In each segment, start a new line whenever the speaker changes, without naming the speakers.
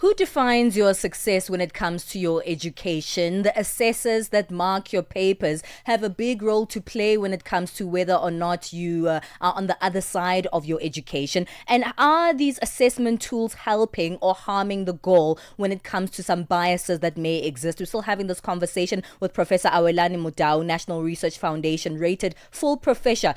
Who defines your success when it comes to your education? The assessors that mark your papers have a big role to play when it comes to whether or not you are on the other side of your education. And are these assessment tools helping or harming the goal when it comes to some biases that may exist? We're still having this conversation with Professor Awelani Mudau, National Research Foundation rated full professor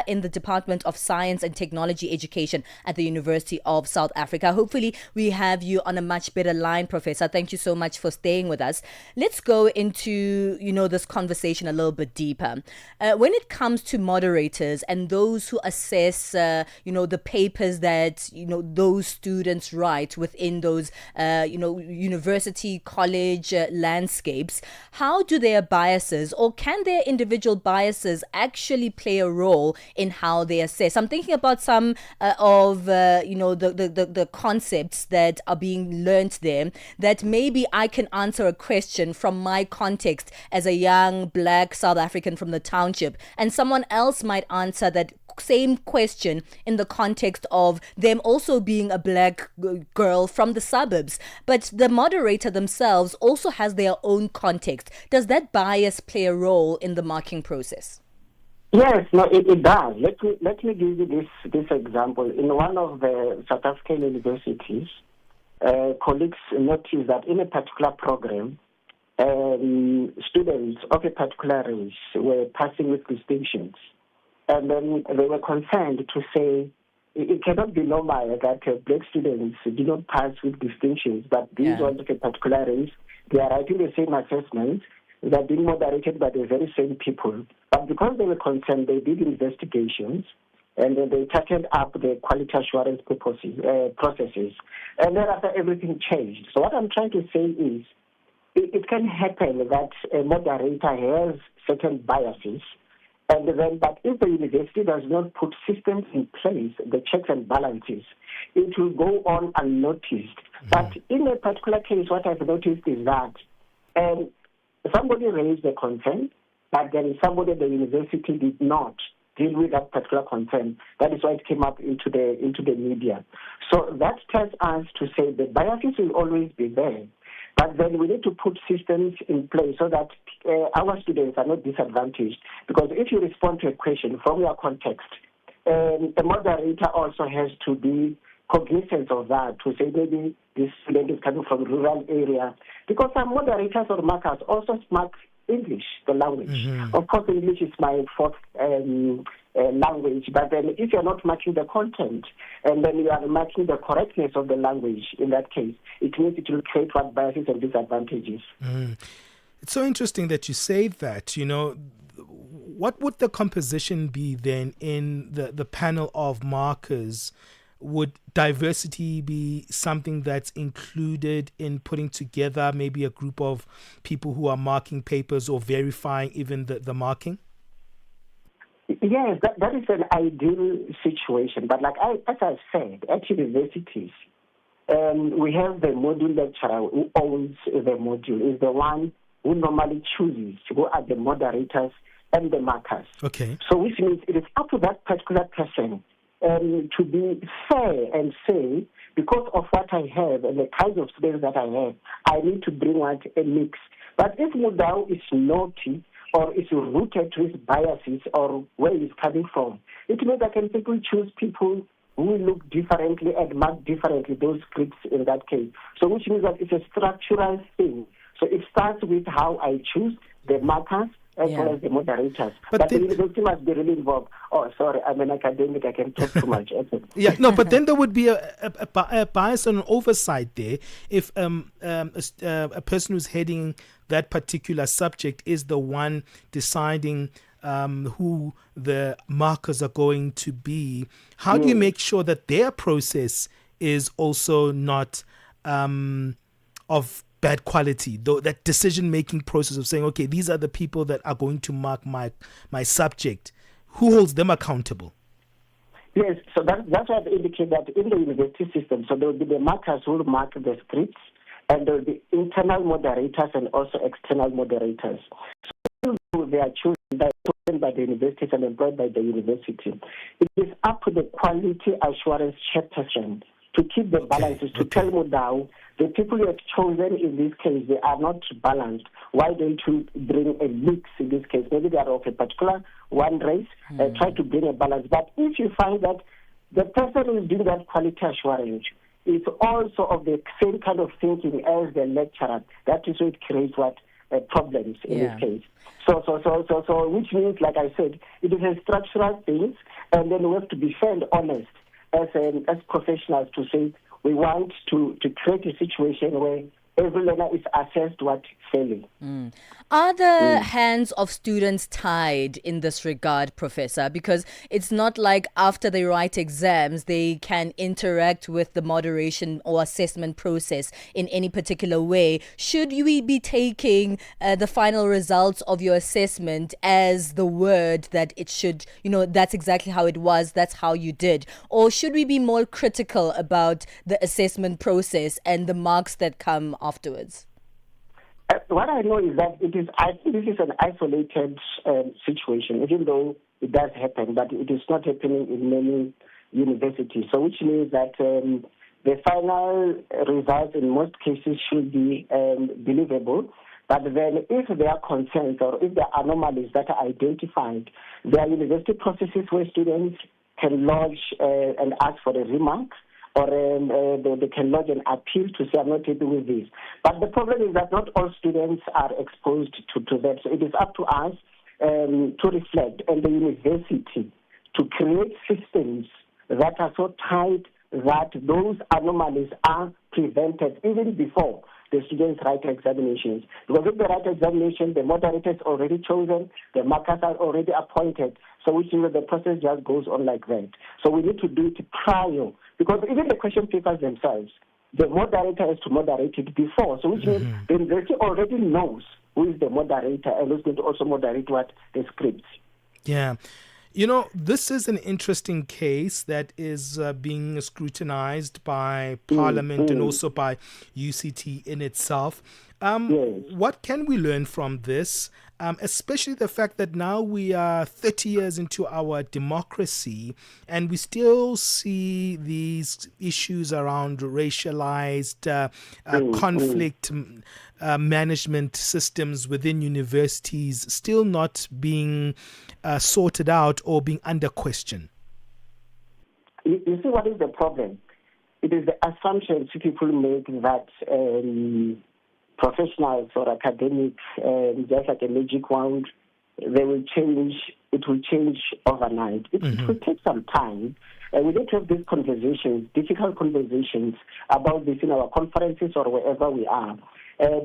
in the Department of Science and Technology Education at the University of South Africa. Hopefully we have you on a much better line, Professor. Thank you so much for staying with us. Let's go into, this conversation a little bit deeper. When it comes to moderators and those who assess, the papers that, those students write within those, university, college landscapes, how do their biases or can their individual biases actually play a role in how they assess? I'm thinking about some the concepts that are being learnt there, that maybe I can answer a question from my context as a young black South African from the township, and someone else might answer that same question in the context of them also being a black girl from the suburbs. But the moderator themselves also has their own context. Does that bias play a role in the marking process?
Yes, no, it does. Let me give you this example. In one of the South African universities, colleagues noticed that in a particular program, students of a particular race were passing with distinctions. And then they were concerned to say it cannot be normal that black students do not pass with distinctions, but these ones of a particular race, they are writing the same assessments, they are being moderated by the very same people. But because they were concerned, they did investigations, and then they tightened up the quality assurance processes. And thereafter, everything changed. So what I'm trying to say is, it can happen that a moderator has certain biases, and then, but if the university does not put systems in place, the checks and balances, it will go on unnoticed. Mm-hmm. But in a particular case, what I've noticed is that somebody raised a concern, but then somebody at the university did not deal with that particular concern. That is why it came up into the media. So that tells us to say the biases will always be there, but then we need to put systems in place so that our students are not disadvantaged. Because if you respond to a question from your context, the moderator also has to be cognizant of that, to say maybe this student is coming from a rural area. Because some moderators or markers also mark English, the language. Mm-hmm. Of course, English is my fourth language, but then if you're not marking the content and then you are marking the correctness of the language, in that case, it means it will create what biases and disadvantages.
Mm. It's so interesting that you say that. What would the composition be then in the panel of markers? Would diversity be something that's included in putting together maybe a group of people who are marking papers or verifying even the marking?
Yes, that is an ideal situation. But as I said, at universities, we have the module lecturer who owns the module, is the one who normally chooses who are the moderators and the markers. Okay. So which means it is up to that particular person to be fair and say, because of what I have and the kinds of students that I have, I need to bring out a mix. But if Mudau is naughty or is rooted to his biases or where he's coming from, it means I can simply choose people who look differently and mark differently those scripts in that case. So which means that it's a structural thing. So it starts with how I choose the markers as well as the moderators. But the university must be really involved. Oh, sorry, I'm an academic, I can talk too much.
But then there would be a bias and an oversight there if a person who's heading that particular subject is the one deciding who the markers are going to be. How do you make sure that their process is also not of bad quality, though, that decision-making process of saying, okay, these are the people that are going to mark my subject? Who holds them accountable?
Yes, so that's why I indicate that in the university system, so there will be the markers who will mark the scripts, and there will be internal moderators and also external moderators. So they are chosen by the universities and employed by the university. It is up to the quality assurance chairperson to keep the balances, to tell Mudau, the people you have chosen in this case, they are not balanced. Why don't you bring a mix in this case? Maybe they are of a particular one race, try to bring a balance. But if you find that the person who is doing that quality assurance is also of the same kind of thinking as the lecturer, that is what creates what problems in this case. So, which means, like I said, it is a structural thing, and then we have to be fair and honest as professionals to say we want to create a situation where every learner is assessed what failing.
Are the hands of students tied in this regard, Professor? Because it's not like after they write exams, they can interact with the moderation or assessment process in any particular way. Should we be taking the final results of your assessment as the word that it should, that's exactly how it was, that's how you did? Or should we be more critical about the assessment process and the marks that come afterwards?
What I know is that I think this is an isolated situation, even though it does happen, but it is not happening in many universities. So which means that the final results in most cases should be believable. But then if there are concerns or if there are anomalies that are identified, there are university processes where students can lodge and ask for a remark, or they can lodge an appeal to say, I'm not happy with this. But the problem is that not all students are exposed to that. So it is up to us to reflect, and the university to create systems that are so tight that those anomalies are prevented even before the students write examinations. Because if they write examination, the moderator is already chosen, the markers are already appointed, so which means the process just goes on like that. So we need to do it prior, because even the question papers themselves, the moderator has to moderate it before, so which means the university already knows who is the moderator and who's going to also moderate what the scripts.
Yeah. This is an interesting case that is being scrutinized by Parliament and also by UCT in itself. What can we learn from this, especially the fact that now we are 30 years into our democracy and we still see these issues around racialized conflict management systems within universities still not being sorted out or being under question?
You see, what is the problem? It is the assumptions people make that professionals or academics, just like a magic wand, it will change overnight. It will take some time. We need to have these conversations, difficult conversations about this in our conferences or wherever we are,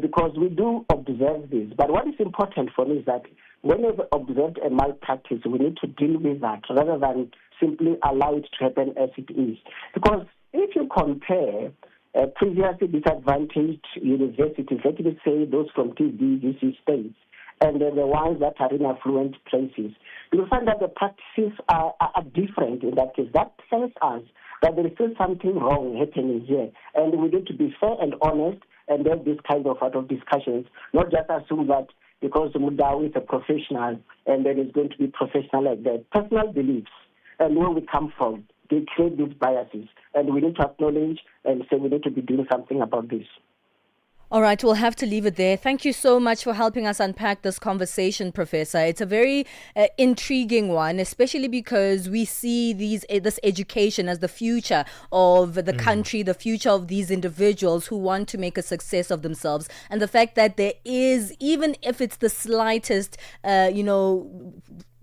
because we do observe this. But what is important for me is that when we've observed a malpractice, we need to deal with that rather than simply allow it to happen as it is. Because if you compare previously disadvantaged universities, let me say those from TB, UC states, and the ones that are in affluent places, you'll find that the practices are different in that case. That tells us that there is still something wrong happening here, and we need to be fair and honest and have this kind of discussions, not just assume that because Mudau is a professional and then it's going to be professional like that. Personal beliefs and where we come from, they create these biases, and we need to acknowledge and say we need to be doing something about this.
All right, we'll have to leave it there. Thank you so much for helping us unpack this conversation, Professor. It's a very intriguing one, especially because we see this education as the future of the country, the future of these individuals who want to make a success of themselves. And the fact that there is, even if it's the slightest,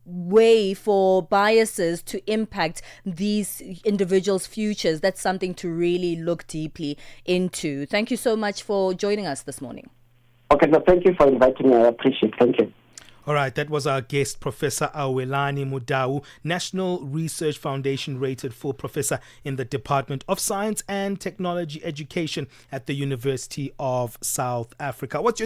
way for biases to impact these individuals' futures, that's something to really look deeply into. Thank you so much for joining us this morning.
Okay, so thank you for inviting me. I appreciate it. Thank you.
All right, that was our guest, Professor Awelani Mudau, National Research Foundation rated full professor in the Department of Science and Technology Education at the University of South Africa. What's your